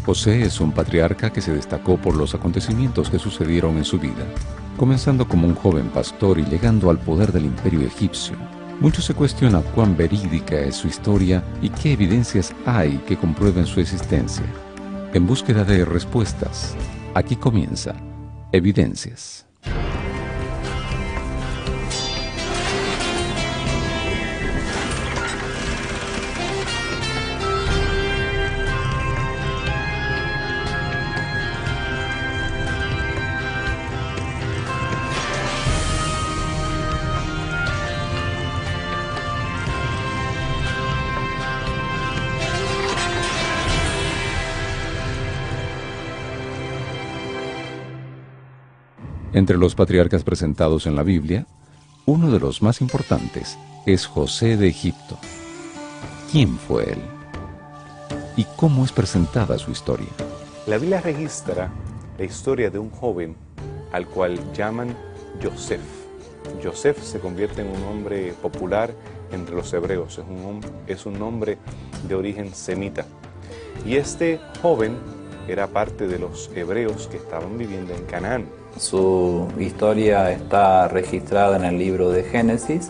José es un patriarca que se destacó por los acontecimientos que sucedieron en su vida, comenzando como un joven pastor y llegando al poder del imperio egipcio. Mucho se cuestiona cuán verídica es su historia y qué evidencias hay que comprueben su existencia. En búsqueda de respuestas, aquí comienza Evidencias. Entre los patriarcas presentados en la Biblia, uno de los más importantes es José de Egipto. ¿Quién fue él? ¿Y cómo es presentada su historia? La Biblia registra la historia de un joven al cual llaman Yosef. Yosef se convierte en un nombre popular entre los hebreos, es un nombre de origen semita. Y este joven era parte de los hebreos que estaban viviendo en Canaán. Su historia está registrada en el libro de Génesis.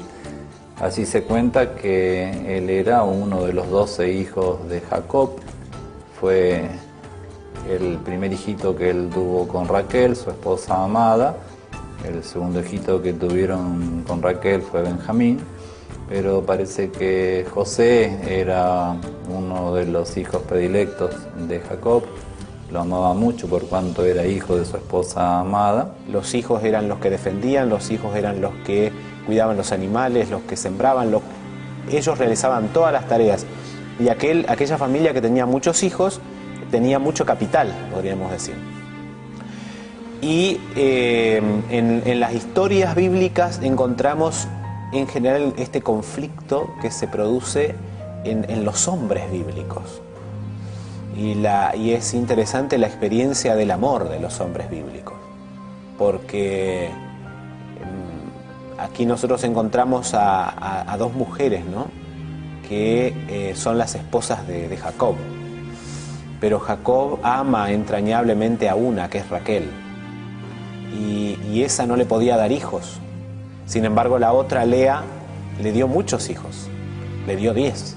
Así se cuenta que él era uno de los 12 hijos de Jacob. Fue el primer hijito que él tuvo con Raquel, su esposa amada. El segundo hijito que tuvieron con Raquel fue Benjamín. Pero parece que José era uno de los hijos predilectos de Jacob. Lo amaba mucho por cuanto era hijo de su esposa amada. Los hijos eran los que defendían, los hijos eran los que cuidaban los animales, los que sembraban, ellos realizaban todas las tareas. Y aquella familia que tenía muchos hijos tenía mucho capital, podríamos decir. Y en las historias bíblicas encontramos en general este conflicto que se produce en los hombres bíblicos. Y es interesante la experiencia del amor de los hombres bíblicos, porque aquí nosotros encontramos a dos mujeres, ¿no?, que son las esposas de Jacob. Pero Jacob ama entrañablemente a una, que es Raquel, y esa no le podía dar hijos. Sin embargo, la otra, Lea, le dio muchos hijos, le dio 10.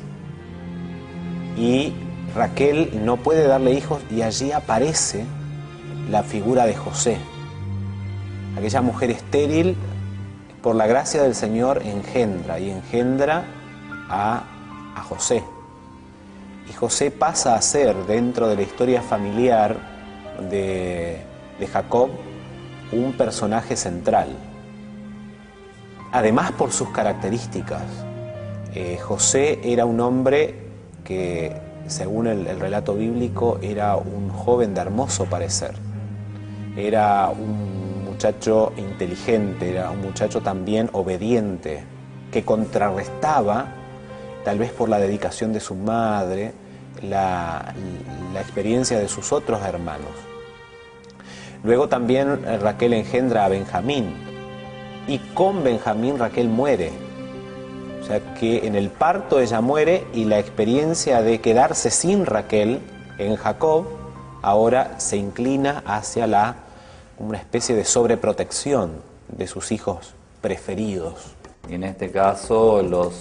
Y Raquel no puede darle hijos, y allí aparece la figura de José. Aquella mujer estéril, por la gracia del Señor, engendra a José. Y José pasa a ser, dentro de la historia familiar de Jacob, un personaje central. Además, por sus características. José era un hombre que, según el relato bíblico, era un joven de hermoso parecer. Era un muchacho inteligente, era un muchacho también obediente, que contrarrestaba, tal vez por la dedicación de su madre, la experiencia de sus otros hermanos. Luego también Raquel engendra a Benjamín, y con Benjamín Raquel muere. O sea que en el parto ella muere, y la experiencia de quedarse sin Raquel en Jacob ahora se inclina hacia una especie de sobreprotección de sus hijos preferidos. Y en este caso, los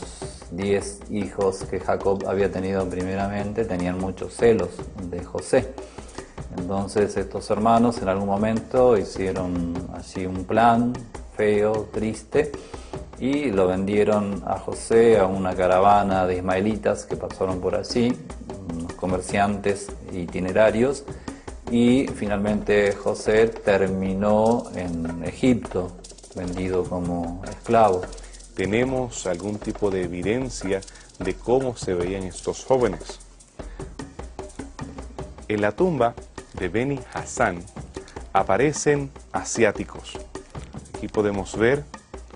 10 hijos que Jacob había tenido primeramente tenían muchos celos de José. Entonces estos hermanos en algún momento hicieron así un plan feo, triste, y lo vendieron a José a una caravana de ismaelitas que pasaron por allí, unos comerciantes itinerarios, y finalmente José terminó en Egipto, vendido como esclavo. ¿Tenemos algún tipo de evidencia de cómo se veían estos jóvenes? En la tumba de Beni Hassan aparecen asiáticos. Aquí podemos ver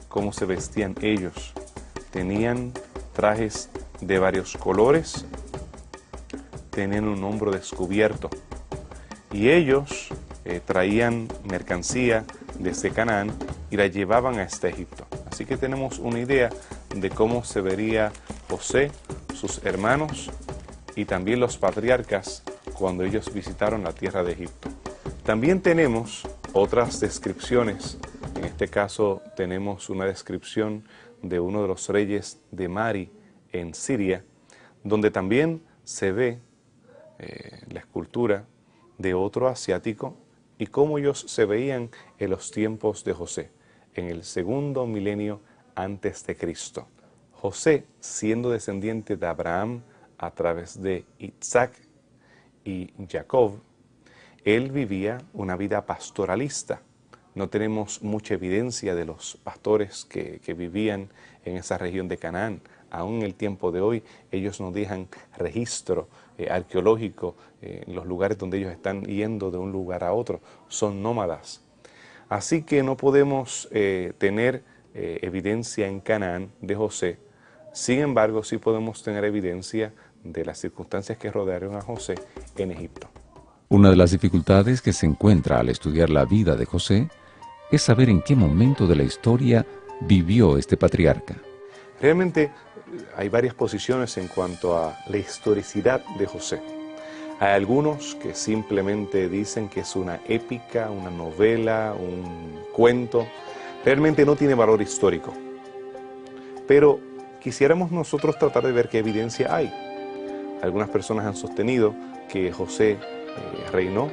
cómo se vestían ellos. Tenían trajes de varios colores, tenían un hombro descubierto, y ellos traían mercancía desde Canaán y la llevaban hasta Egipto. Así que tenemos una idea de cómo se vería José, sus hermanos y también los patriarcas cuando ellos visitaron la tierra de Egipto. También tenemos otras descripciones. En este caso tenemos una descripción de uno de los reyes de Mari en Siria, donde también se ve la escultura de otro asiático y cómo ellos se veían en los tiempos de José, en el segundo milenio antes de Cristo. José, siendo descendiente de Abraham a través de Isaac y Jacob, él vivía una vida pastoralista. No tenemos mucha evidencia de los pastores que vivían en esa región de Canaán. Aún en el tiempo de hoy, ellos no dejan registro arqueológico en los lugares donde ellos están yendo de un lugar a otro. Son nómadas. Así que no podemos tener evidencia en Canaán de José. Sin embargo, sí podemos tener evidencia de las circunstancias que rodearon a José en Egipto. Una de las dificultades que se encuentra al estudiar la vida de José es saber en qué momento de la historia vivió este patriarca. Realmente hay varias posiciones en cuanto a la historicidad de José. Hay algunos que simplemente dicen que es una épica, una novela, un cuento. Realmente no tiene valor histórico. Pero quisiéramos nosotros tratar de ver qué evidencia hay. Algunas personas han sostenido que José reinó,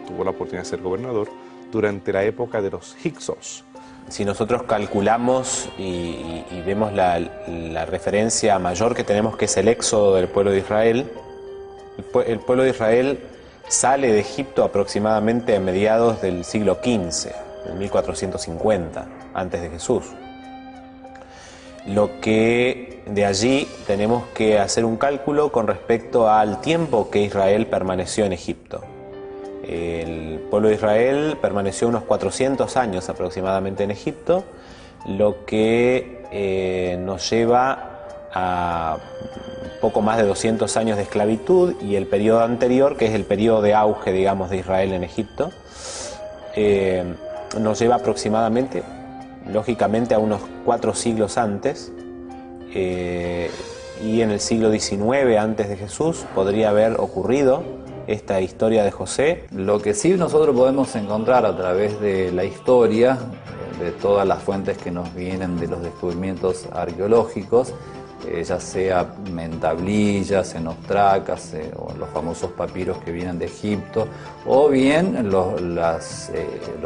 tuvo la oportunidad de ser gobernador, durante la época de los Hyksos. Si nosotros calculamos y vemos la referencia mayor que tenemos, que es el éxodo del pueblo de Israel, el pueblo de Israel sale de Egipto aproximadamente a mediados del siglo XV, en 1450, antes de Jesús. Lo que de allí tenemos que hacer un cálculo con respecto al tiempo que Israel permaneció en Egipto. El pueblo de Israel permaneció unos 400 años aproximadamente en Egipto, lo que nos lleva a poco más de 200 años de esclavitud, y el periodo anterior, que es el periodo de auge, digamos, de Israel en Egipto, nos lleva aproximadamente, lógicamente, a unos 4 siglos antes, y en el siglo XIX antes de Jesús podría haber ocurrido esta historia de José. Lo que sí nosotros podemos encontrar a través de la historia, de todas las fuentes que nos vienen de los descubrimientos arqueológicos, ya sea en tablillas, en ostracas, o los famosos papiros que vienen de Egipto, o bien los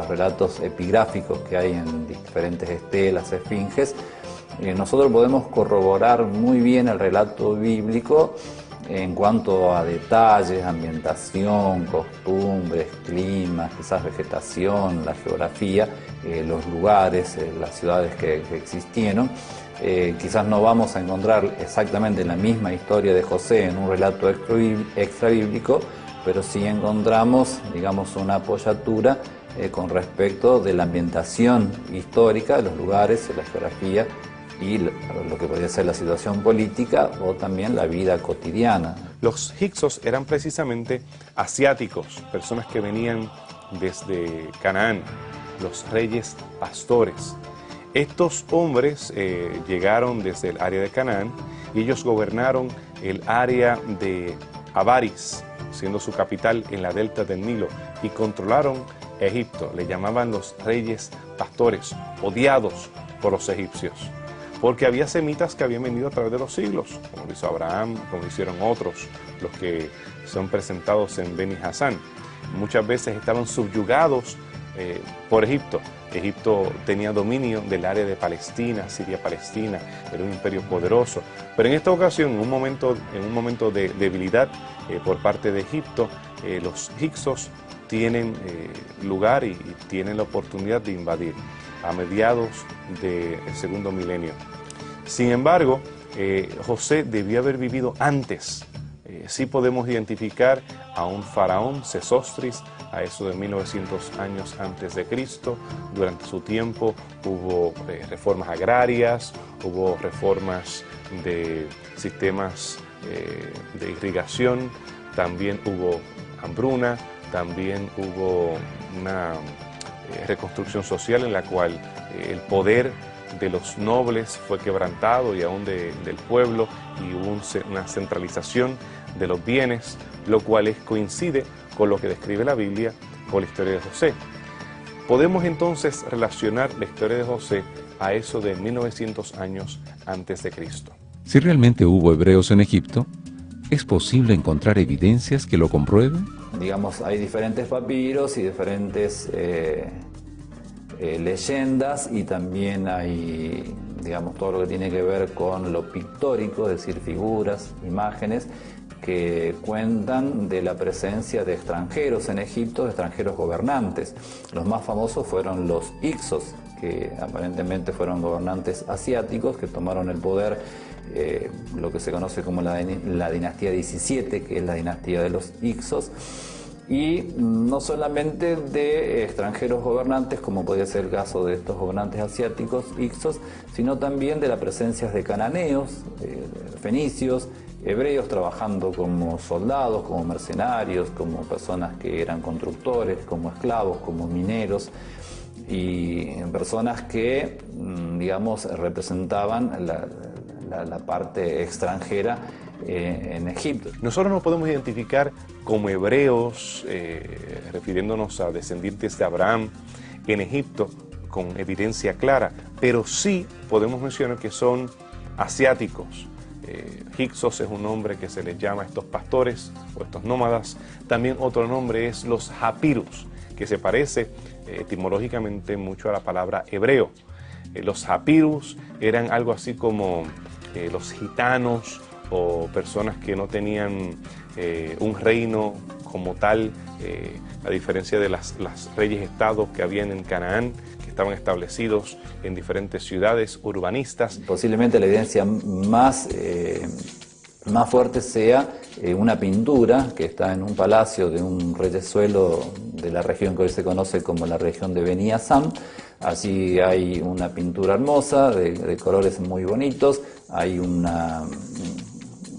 relatos epigráficos que hay en diferentes estelas, esfinges, nosotros podemos corroborar muy bien el relato bíblico en cuanto a detalles, ambientación, costumbres, clima, quizás vegetación, la geografía, los lugares, las ciudades que existieron. Quizás no vamos a encontrar exactamente la misma historia de José en un relato extrabíblico, pero sí encontramos, digamos, una apoyatura con respecto de la ambientación histórica de los lugares, de la geografía y lo que podría ser la situación política o también la vida cotidiana. Los Hyksos eran precisamente asiáticos, personas que venían desde Canaán, los reyes pastores. Estos hombres llegaron desde el área de Canaán y ellos gobernaron el área de Avaris, siendo su capital en la delta del Nilo, y controlaron Egipto. Le llamaban los reyes pastores, odiados por los egipcios, porque había semitas que habían venido a través de los siglos, como lo hizo Abraham, como hicieron otros, los que son presentados en Beni Hasan. Muchas veces estaban subyugados por Egipto. Egipto tenía dominio del área de Palestina, Siria-Palestina, era un imperio poderoso. Pero en esta ocasión, en un momento de debilidad por parte de Egipto, los Hyksos tienen lugar y tienen la oportunidad de invadir a mediados del segundo milenio. Sin embargo, José debió haber vivido antes. Sí podemos identificar a un faraón, Sesostris, a eso de 1900 años antes de Cristo. Durante su tiempo hubo reformas agrarias, hubo reformas de sistemas de irrigación, también hubo hambruna, también hubo una reconstrucción social en la cual el poder de los nobles fue quebrantado y aún del pueblo, y hubo una centralización de los bienes, lo cual coincide con lo que describe la Biblia con la historia de José. Podemos entonces relacionar la historia de José a eso de 1900 años antes de Cristo. Si realmente hubo hebreos en Egipto, ¿es posible encontrar evidencias que lo comprueben? Digamos, hay diferentes papiros y diferentes leyendas, y también hay, digamos, todo lo que tiene que ver con lo pictórico, es decir, figuras, imágenes, que cuentan de la presencia de extranjeros en Egipto, de extranjeros gobernantes. Los más famosos fueron los Hicsos, que aparentemente fueron gobernantes asiáticos que tomaron el poder, lo que se conoce como la dinastía 17, que es la dinastía de los Hicsos, y no solamente de extranjeros gobernantes, como podría ser el caso de estos gobernantes asiáticos, Hicsos, sino también de la presencia de cananeos, fenicios, hebreos trabajando como soldados, como mercenarios, como personas que eran constructores, como esclavos, como mineros, y personas que, digamos, representaban la parte extranjera en Egipto. Nosotros nos podemos identificar como hebreos, refiriéndonos a descendientes de Abraham en Egipto, con evidencia clara, pero sí podemos mencionar que son asiáticos. Hicsos es un nombre que se les llama a estos pastores o estos nómadas. También otro nombre es los Japirus, que se parece etimológicamente mucho a la palabra hebreo. Los Japirus eran algo así como los gitanos o personas que no tenían un reino como tal, a diferencia de las reyes-estados que habían en Canaán, que estaban establecidos en diferentes ciudades urbanistas. Posiblemente la evidencia más fuerte sea una pintura que está en un palacio de un reyesuelo de la región que hoy se conoce como la región de Beni Hasan. Allí hay una pintura hermosa, de colores muy bonitos, hay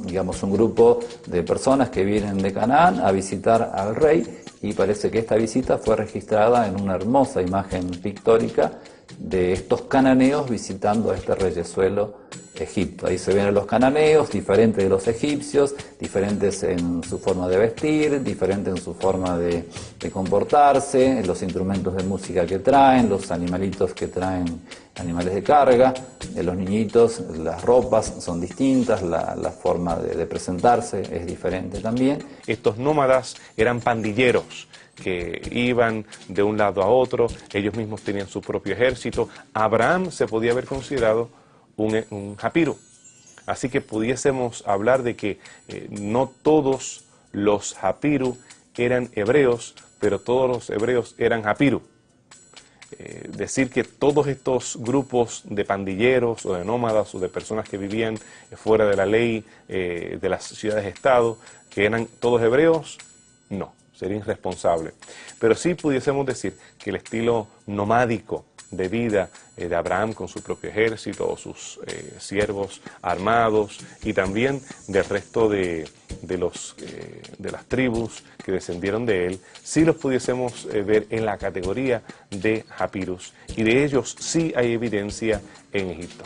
digamos, un grupo de personas que vienen de Canaán a visitar al rey, y parece que esta visita fue registrada en una hermosa imagen pictórica de estos cananeos visitando a este reyesuelo Egipto. Ahí se ven a los cananeos, diferentes de los egipcios, diferentes en su forma de vestir, diferentes en su forma de comportarse, los instrumentos de música que traen, los animalitos que traen, animales de carga, los niñitos, las ropas son distintas, la forma de presentarse es diferente también. Estos nómadas eran pandilleros que iban de un lado a otro, ellos mismos tenían su propio ejército. Abraham se podía haber considerado un japiru, así que pudiésemos hablar de que no todos los japiru eran hebreos, pero todos los hebreos eran japiru. Decir que todos estos grupos de pandilleros o de nómadas o de personas que vivían fuera de la ley de las ciudades-estado, que eran todos hebreos, no, sería irresponsable. Pero sí pudiésemos decir que el estilo nomádico de vida de Abraham con su propio ejército o sus siervos armados, y también del resto de las tribus que descendieron de él, sí los pudiésemos ver en la categoría de Japirus, y de ellos sí hay evidencia en Egipto.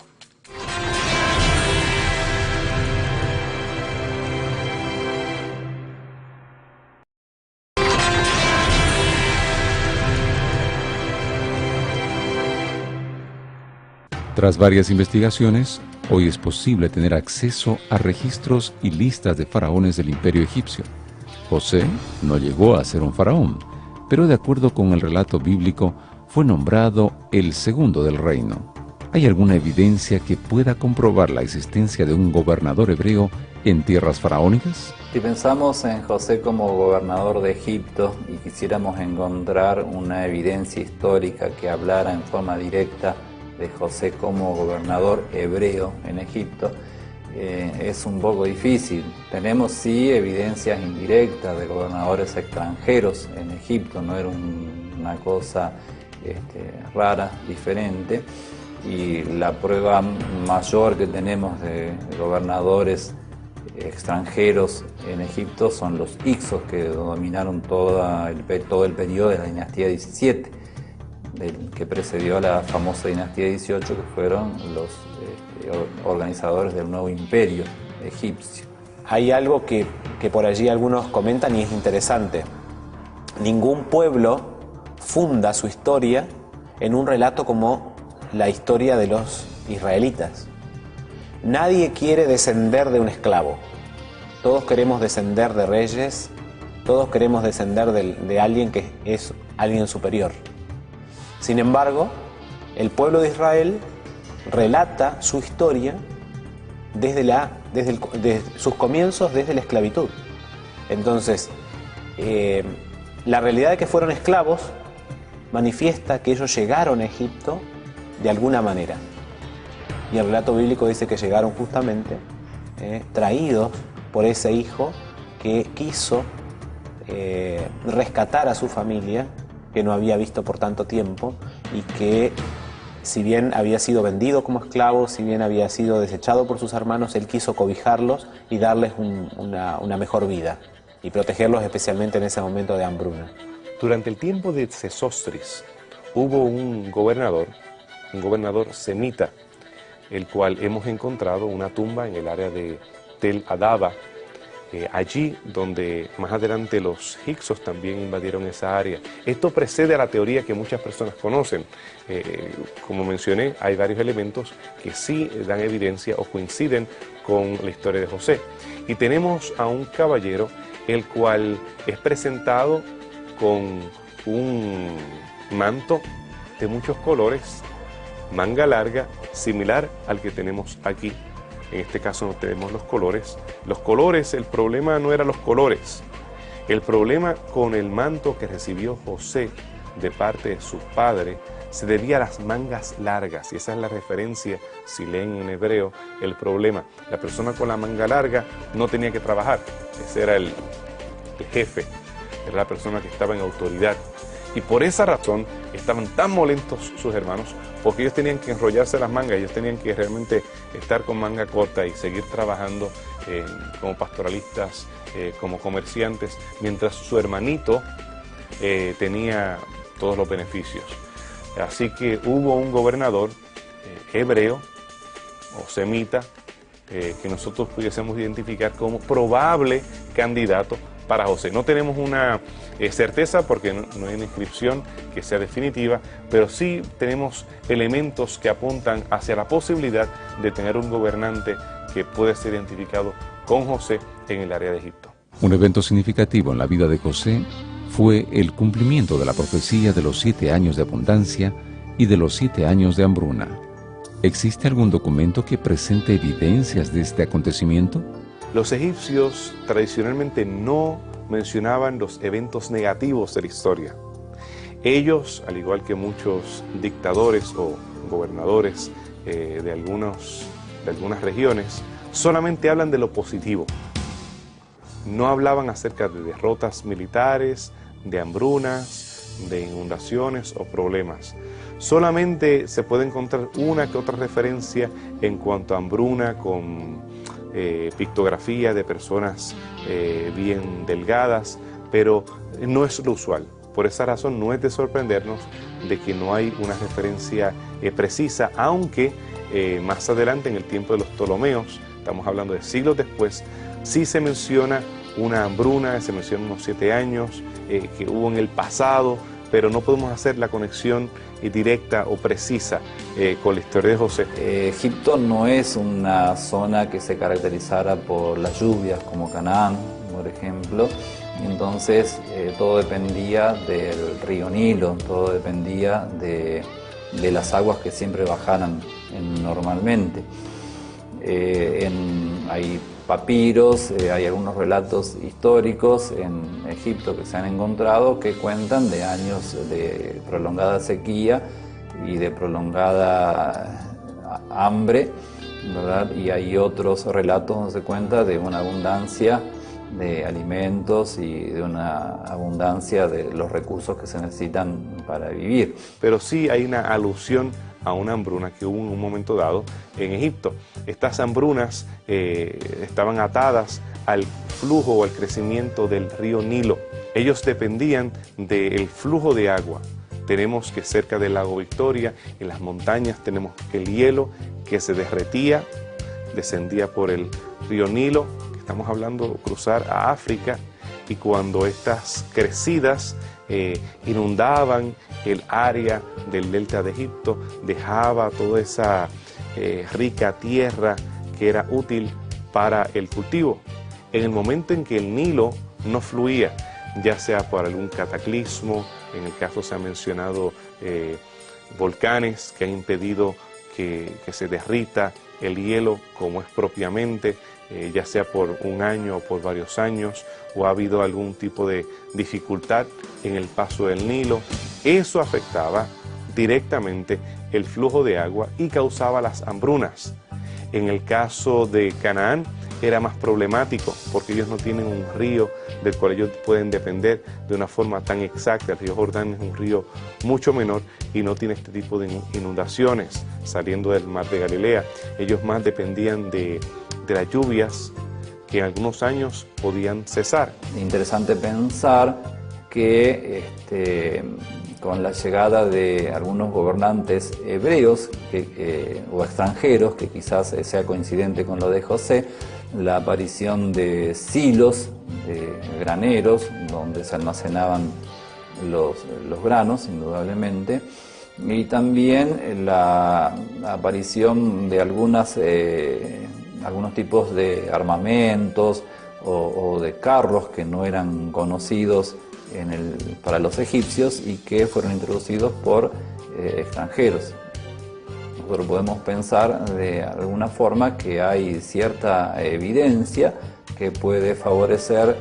Tras varias investigaciones, hoy es posible tener acceso a registros y listas de faraones del imperio egipcio. José no llegó a ser un faraón, pero de acuerdo con el relato bíblico, fue nombrado el segundo del reino. ¿Hay alguna evidencia que pueda comprobar la existencia de un gobernador hebreo en tierras faraónicas? Si pensamos en José como gobernador de Egipto y quisiéramos encontrar una evidencia histórica que hablara en forma directa de José como gobernador hebreo en Egipto, es un poco difícil. Tenemos sí evidencias indirectas de gobernadores extranjeros en Egipto, no era una cosa rara, diferente, y la prueba mayor que tenemos de gobernadores extranjeros en Egipto son los Hicsos, que dominaron todo el periodo de la dinastía 17, que precedió a la famosa dinastía 18, que fueron los organizadores del nuevo imperio egipcio. hay algo que por allí algunos comentan y es interesante. Ningún pueblo funda su historia en un relato como la historia de los israelitas. Nadie quiere descender de un esclavo. Todos queremos descender de reyes, todos queremos descender de alguien que es alguien superior. Sin embargo, el pueblo de Israel relata su historia desde sus comienzos, desde la esclavitud. Entonces, la realidad de que fueron esclavos manifiesta que ellos llegaron a Egipto de alguna manera. Y el relato bíblico dice que llegaron justamente traídos por ese hijo que quiso rescatar a su familia, que no había visto por tanto tiempo, y que, si bien había sido vendido como esclavo, si bien había sido desechado por sus hermanos, él quiso cobijarlos y darles una mejor vida y protegerlos especialmente en ese momento de hambruna. Durante el tiempo de Sesostris hubo un gobernador semita, el cual hemos encontrado una tumba en el área de Tel Adaba, allí donde más adelante los hicsos también invadieron esa área. Esto precede a la teoría que muchas personas conocen. Como mencioné, hay varios elementos que sí dan evidencia o coinciden con la historia de José. Y tenemos a un caballero el cual es presentado con un manto de muchos colores, manga larga, similar al que tenemos aquí. En este caso no tenemos los colores. Los colores, el problema no era los colores. El problema con el manto que recibió José de parte de su padre se debía a las mangas largas. Y esa es la referencia, si leen en hebreo, el problema. La persona con la manga larga no tenía que trabajar. Ese era el jefe, era la persona que estaba en autoridad. Y por esa razón estaban tan molestos sus hermanos, porque ellos tenían que enrollarse las mangas, ellos tenían que realmente estar con manga corta y seguir trabajando como pastoralistas, como comerciantes, mientras su hermanito tenía todos los beneficios. Así que hubo un gobernador hebreo o semita que nosotros pudiésemos identificar como probable candidato para José. No tenemos una certeza porque no hay una inscripción que sea definitiva, pero sí tenemos elementos que apuntan hacia la posibilidad de tener un gobernante que puede ser identificado con José en el área de Egipto. Un evento significativo en la vida de José fue el cumplimiento de la profecía de los 7 años de abundancia y de los 7 años de hambruna. ¿Existe algún documento que presente evidencias de este acontecimiento? Los egipcios tradicionalmente no mencionaban los eventos negativos de la historia. Ellos, al igual que muchos dictadores o gobernadores de algunas regiones, solamente hablan de lo positivo. No hablaban acerca de derrotas militares, de hambrunas, de inundaciones o problemas. Solamente se puede encontrar una que otra referencia en cuanto a hambruna con pictografía de personas bien delgadas, pero no es lo usual. Por esa razón no es de sorprendernos de que no hay una referencia precisa, aunque más adelante en el tiempo de los Ptolomeos, estamos hablando de siglos después, sí se menciona una hambruna, se menciona unos 7 años que hubo en el pasado, pero no podemos hacer la conexión directa o precisa con la historia de José. Egipto no es una zona que se caracterizara por las lluvias como Canaán, por ejemplo. Entonces todo dependía del río Nilo, todo dependía de las aguas que siempre bajaran normalmente. Hay papiros, hay algunos relatos históricos en Egipto que se han encontrado que cuentan de años de prolongada sequía y de prolongada hambre, ¿verdad? Y hay otros relatos donde se cuenta de una abundancia de alimentos y de una abundancia de los recursos que se necesitan para vivir. Pero sí hay una alusión a una hambruna que hubo en un momento dado en Egipto. Estas hambrunas estaban atadas al flujo o al crecimiento del río Nilo. Ellos dependían del flujo de agua. Tenemos que cerca del lago Victoria, en las montañas, tenemos el hielo que se derretía, descendía por el río Nilo, que estamos hablando cruzar a África, y cuando estas crecidas inundaban el área del delta de Egipto, dejaba toda esa rica tierra que era útil para el cultivo. En el momento en que el Nilo no fluía, ya sea por algún cataclismo, en el caso se ha mencionado volcanes que han impedido que se derrita el hielo como es propiamente, ya sea por un año o por varios años, o ha habido algún tipo de dificultad en el paso del Nilo, eso afectaba directamente el flujo de agua y causaba las hambrunas. En el caso de Canaán era más problemático porque ellos no tienen un río del cual ellos pueden depender de una forma tan exacta. El río Jordán es un río mucho menor y no tiene este tipo de inundaciones saliendo del mar de Galilea. Ellos más dependían de las lluvias que en algunos años podían cesar. Interesante pensar que con la llegada de algunos gobernantes hebreos o extranjeros, que quizás sea coincidente con lo de José, la aparición de silos, de graneros, donde se almacenaban los granos, indudablemente, y también la aparición de algunos tipos de armamentos o de carros que no eran conocidos para los egipcios y que fueron introducidos por extranjeros. Nosotros podemos pensar de alguna forma que hay cierta evidencia que puede favorecer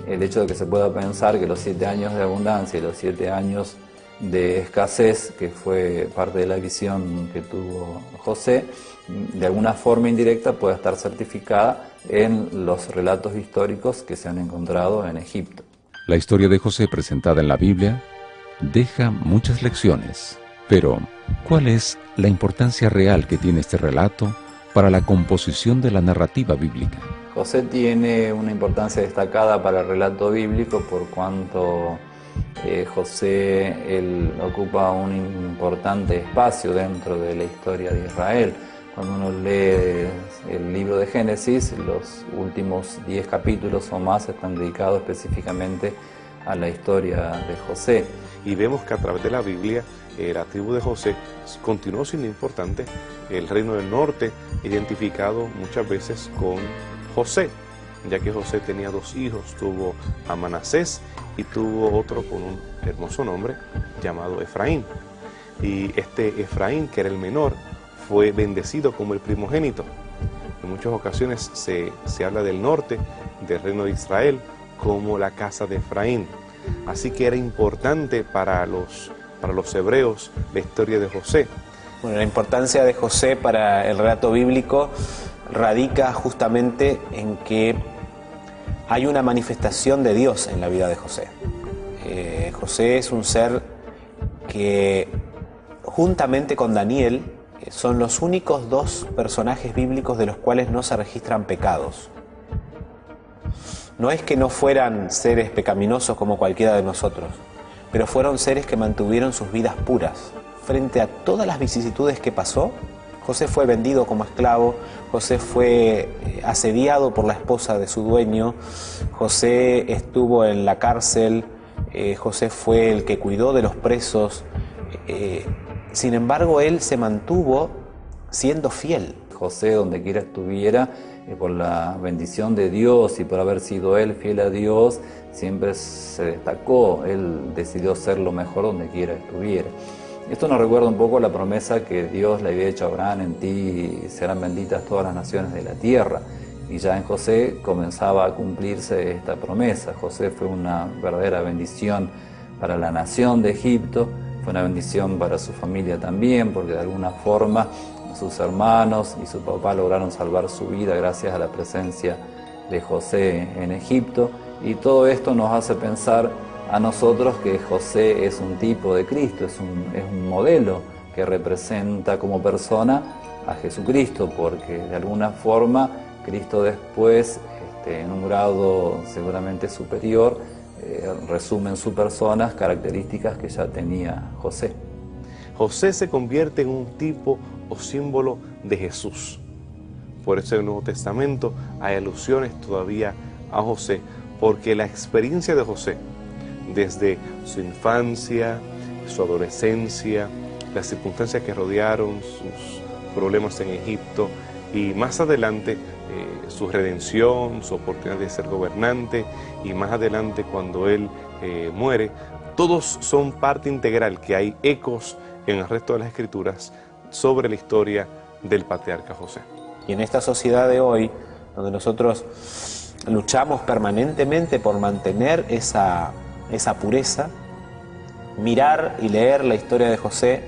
el hecho de que se pueda pensar que los 7 años de abundancia y los 7 años de escasez, que fue parte de la visión que tuvo José, de alguna forma indirecta puede estar certificada en los relatos históricos que se han encontrado en Egipto. La historia de José presentada en la Biblia deja muchas lecciones, pero ¿cuál es la importancia real que tiene este relato para la composición de la narrativa bíblica? José tiene una importancia destacada para el relato bíblico por cuanto José ocupa un importante espacio dentro de la historia de Israel. Cuando uno lee el libro de Génesis, los últimos 10 capítulos o más están dedicados específicamente a la historia de José. Y vemos que a través de la Biblia, la tribu de José continuó siendo importante. El reino del norte, identificado muchas veces con José, ya que José tenía 2 hijos, tuvo a Manasés y tuvo otro con un hermoso nombre llamado Efraín. Y este Efraín, que era el menor, fue bendecido como el primogénito. En muchas ocasiones se habla del norte, del reino de Israel, como la casa de Efraín. Así que era importante para los hebreos la historia de José. Bueno, la importancia de José para el relato bíblico radica justamente en que hay una manifestación de Dios en la vida de José. José es un ser que, juntamente con Daniel, son los únicos 2 personajes bíblicos de los cuales no se registran pecados. No es que no fueran seres pecaminosos como cualquiera de nosotros, pero fueron seres que mantuvieron sus vidas puras. Frente a todas las vicisitudes que pasó, José fue vendido como esclavo, José fue asediado por la esposa de su dueño, José estuvo en la cárcel, José fue el que cuidó de los presos. Sin embargo, él se mantuvo siendo fiel. José, donde quiera estuviera, por la bendición de Dios y por haber sido él fiel a Dios, siempre se destacó. Él decidió ser lo mejor donde quiera estuviera. Esto nos recuerda un poco la promesa que Dios le había hecho a Abraham: en ti serán benditas todas las naciones de la tierra. Y ya en José comenzaba a cumplirse esta promesa. José fue una verdadera bendición para la nación de Egipto, fue una bendición para su familia también, porque de alguna forma sus hermanos y su papá lograron salvar su vida gracias a la presencia de José en Egipto. Y todo esto nos hace pensar a nosotros que José es un tipo de Cristo, es un modelo que representa como persona a Jesucristo, porque de alguna forma Cristo después, en un grado seguramente superior, resume en su persona características que ya tenía José. José se convierte en un tipo o símbolo de Jesús. Por eso en el Nuevo Testamento hay alusiones todavía a José, porque la experiencia de José, desde su infancia, su adolescencia, las circunstancias que rodearon, sus problemas en Egipto y más adelante su redención, su oportunidad de ser gobernante y más adelante cuando él muere, todos son parte integral, que hay ecos en el resto de las Escrituras sobre la historia del patriarca José. Y en esta sociedad de hoy, donde nosotros luchamos permanentemente por mantener esa pureza, mirar y leer la historia de José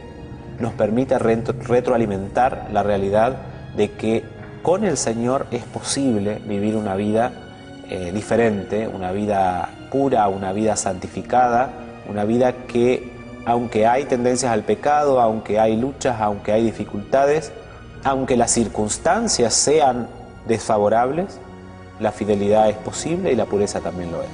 nos permite retroalimentar la realidad de que con el Señor es posible vivir una vida diferente, una vida pura, una vida santificada, una vida que, aunque hay tendencias al pecado, aunque hay luchas, aunque hay dificultades, aunque las circunstancias sean desfavorables, la fidelidad es posible y la pureza también lo es.